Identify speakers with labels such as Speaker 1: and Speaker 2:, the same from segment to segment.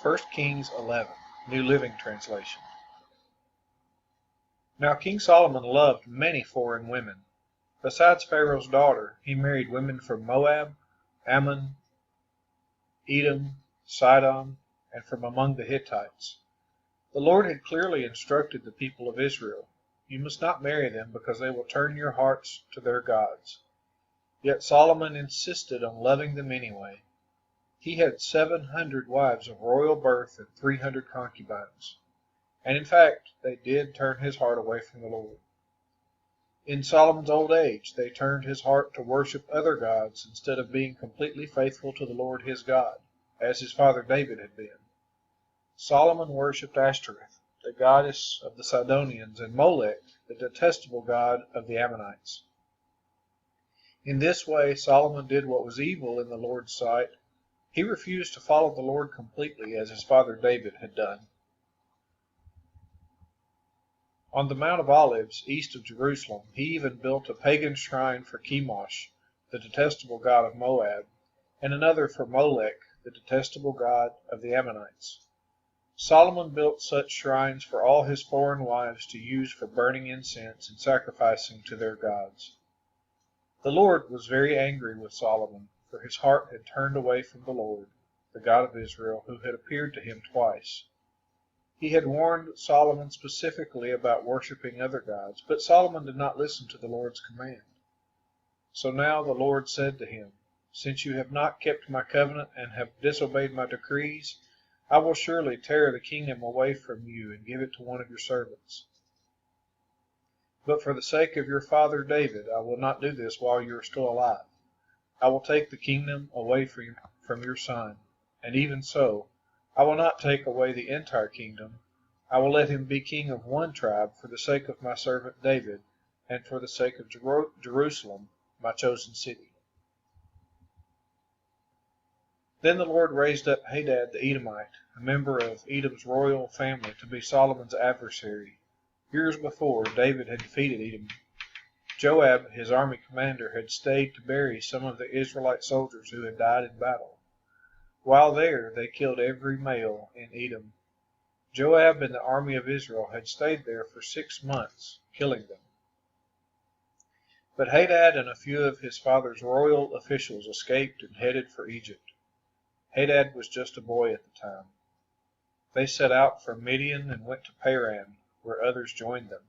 Speaker 1: 1 Kings 11, New Living Translation. Now King Solomon loved many foreign women. Besides Pharaoh's daughter, he married women from Moab, Ammon, Edom, Sidon, and from among the Hittites. The Lord had clearly instructed the people of Israel, "You must not marry them because they will turn your hearts to their gods." Yet Solomon insisted on loving them anyway. He had 700 wives of royal birth and 300 concubines. And in fact, they did turn his heart away from the Lord. In Solomon's old age, they turned his heart to worship other gods instead of being completely faithful to the Lord his God, as his father David had been. Solomon worshipped Ashtoreth, the goddess of the Sidonians, and Molech, the detestable god of the Ammonites. In this way, Solomon did what was evil in the Lord's sight. He refused to follow the Lord completely, as his father David had done. On the Mount of Olives, east of Jerusalem, he even built a pagan shrine for Chemosh, the detestable god of Moab, and another for Molech, the detestable god of the Ammonites. Solomon built such shrines for all his foreign wives to use for burning incense and sacrificing to their gods. The Lord was very angry with Solomon, for his heart had turned away from the Lord, the God of Israel, who had appeared to him twice. He had warned Solomon specifically about worshiping other gods, but Solomon did not listen to the Lord's command. So now the Lord said to him, "Since you have not kept my covenant and have disobeyed my decrees, I will surely tear the kingdom away from you and give it to one of your servants. But for the sake of your father David, I will not do this while you are still alive. I will take the kingdom away from your son, and even so, I will not take away the entire kingdom. I will let him be king of one tribe for the sake of my servant David, and for the sake of Jerusalem, my chosen city." Then the Lord raised up Hadad the Edomite, a member of Edom's royal family, to be Solomon's adversary. Years before, David had defeated Edom. Joab, his army commander, had stayed to bury some of the Israelite soldiers who had died in battle. While there, they killed every male in Edom. Joab and the army of Israel had stayed there for 6 months, killing them. But Hadad and a few of his father's royal officials escaped and headed for Egypt. Hadad was just a boy at the time. They set out from Midian and went to Paran, where others joined them.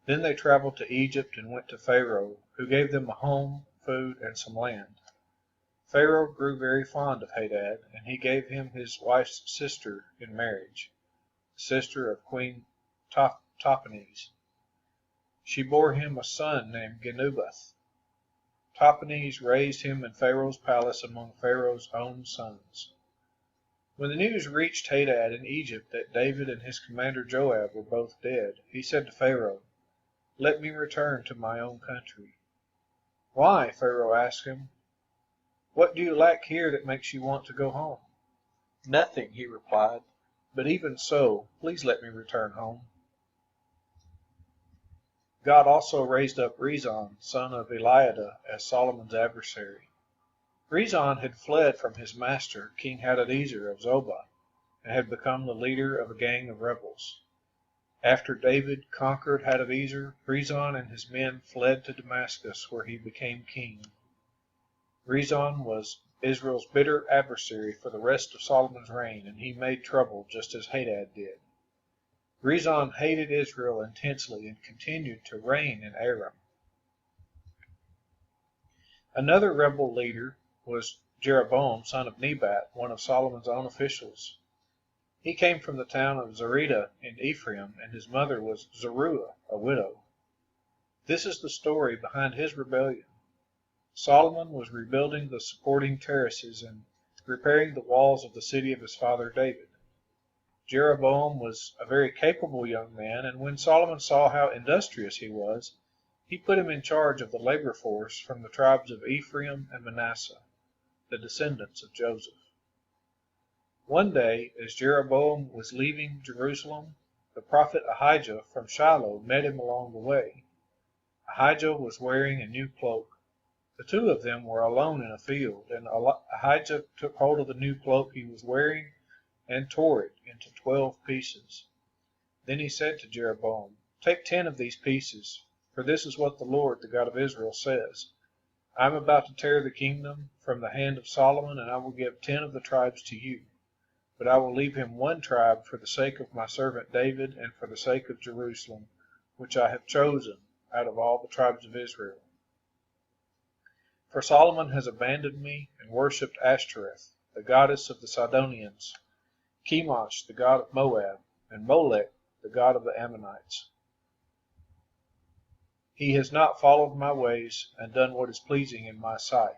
Speaker 1: Then they traveled to Egypt and went to Pharaoh, who gave them a home, food, and some land. Pharaoh grew very fond of Hadad, and he gave him his wife's sister in marriage, the sister of Queen Tahpenes. She bore him a son named Genubath. Tahpenes raised him in Pharaoh's palace among Pharaoh's own sons. When the news reached Hadad in Egypt that David and his commander Joab were both dead, he said to Pharaoh, "Let me return to my own country." "Why?" Pharaoh asked him. "What do you lack here that makes you want to go home?" "Nothing," he replied, "but even so, please let me return home." God also raised up Rezon, son of Eliada, as Solomon's adversary. Rezon had fled from his master, King Hadadezer of Zobah, and had become the leader of a gang of rebels. After David conquered Hadadezer, Rezon and his men fled to Damascus, where he became king. Rezon was Israel's bitter adversary for the rest of Solomon's reign, and he made trouble just as Hadad did. Rezon hated Israel intensely and continued to reign in Aram. Another rebel leader was Jeroboam, son of Nebat, one of Solomon's own officials. He came from the town of Zereda in Ephraim, and his mother was Zeruiah, a widow. This is the story behind his rebellion. Solomon was rebuilding the supporting terraces and repairing the walls of the city of his father David. Jeroboam was a very capable young man, and when Solomon saw how industrious he was, he put him in charge of the labor force from the tribes of Ephraim and Manasseh, the descendants of Joseph. One day, as Jeroboam was leaving Jerusalem, the prophet Ahijah from Shiloh met him along the way. Ahijah was wearing a new cloak. The two of them were alone in a field, and Ahijah took hold of the new cloak he was wearing and tore it into 12 pieces. Then he said to Jeroboam, "Take 10 of these pieces, for this is what the Lord, the God of Israel, says. I am about to tear the kingdom from the hand of Solomon, and I will give 10 of the tribes to you. But I will leave him 1 tribe for the sake of my servant David and for the sake of Jerusalem, which I have chosen out of all the tribes of Israel. For Solomon has abandoned me and worshipped Ashtoreth, the goddess of the Sidonians, Chemosh, the god of Moab, and Molech, the god of the Ammonites. He has not followed my ways and done what is pleasing in my sight.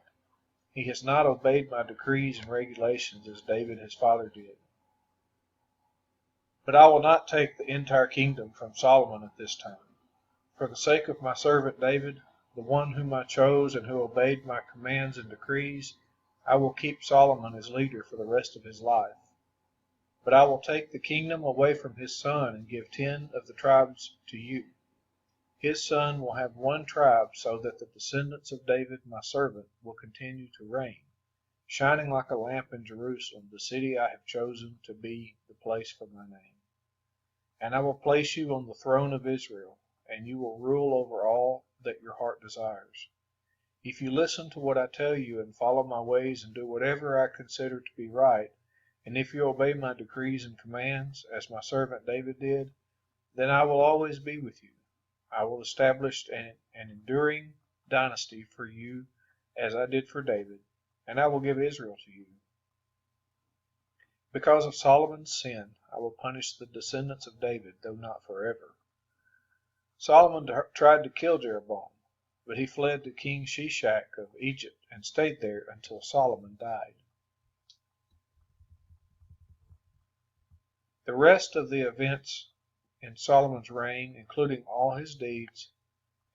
Speaker 1: He has not obeyed my decrees and regulations as David his father did. But I will not take the entire kingdom from Solomon at this time. For the sake of my servant David, the one whom I chose and who obeyed my commands and decrees, I will keep Solomon as leader for the rest of his life. But I will take the kingdom away from his son and give 10 of the tribes to you. His son will have 1 tribe, so that the descendants of David my servant will continue to reign, shining like a lamp in Jerusalem, the city I have chosen to be the place for my name. And I will place you on the throne of Israel, and you will rule over all that your heart desires. If you listen to what I tell you and follow my ways and do whatever I consider to be right, and if you obey my decrees and commands, as my servant David did, then I will always be with you. I will establish an enduring dynasty for you as I did for David, and I will give Israel to you. Because of Solomon's sin, I will punish the descendants of David, though not forever." Solomon tried to kill Jeroboam, but he fled to King Shishak of Egypt and stayed there until Solomon died. The rest of the events in Solomon's reign, including all his deeds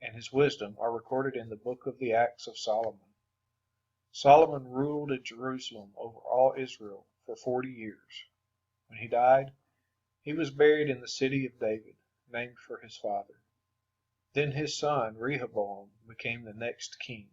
Speaker 1: and his wisdom, are recorded in the book of the Acts of Solomon. Solomon ruled in Jerusalem over all Israel for 40 years. When he died, he was buried in the city of David, named for his father. Then his son Rehoboam became the next king.